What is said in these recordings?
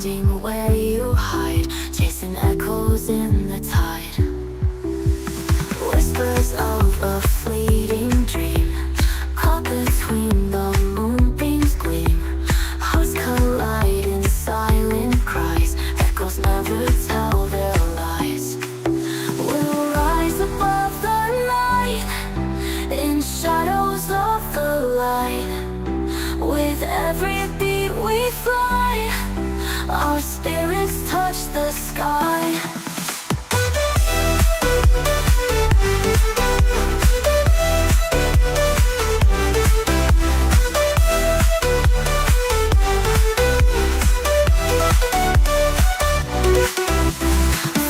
finding where you hide, chasing echoes in the tide. Whispers of a fleeting dream, caught between the moonbeams gleam. Hearts collide in silent cries, echoes never tell their lies. We'll rise above the night, in shadows of the light. With every beat we fly, our spirits touch the sky.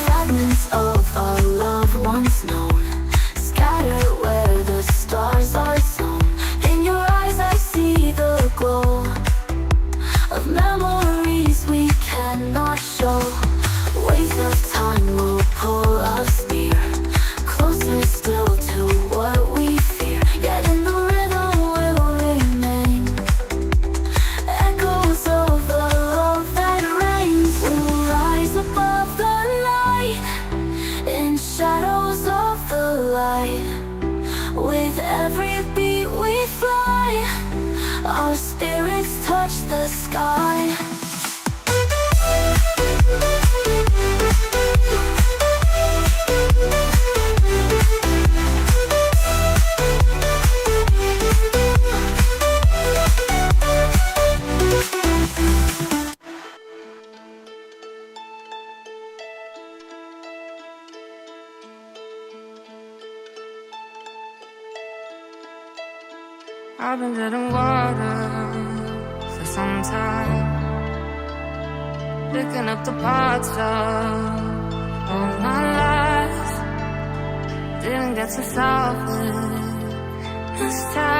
Fragments of our love once known, scattered where the stars are sown. In your eyes I see the glow of memories we cannot show. Waves of time will pull us near, closer still to what we fear. Yet in the rhythm will remain echoes of the love that reigns. We'll rise above the night, in shadows of the light. With every beat we fly, our spirits touch the sky. I've been dead in water for some time, picking up the parts of all my life. Didn't get to solve it this time.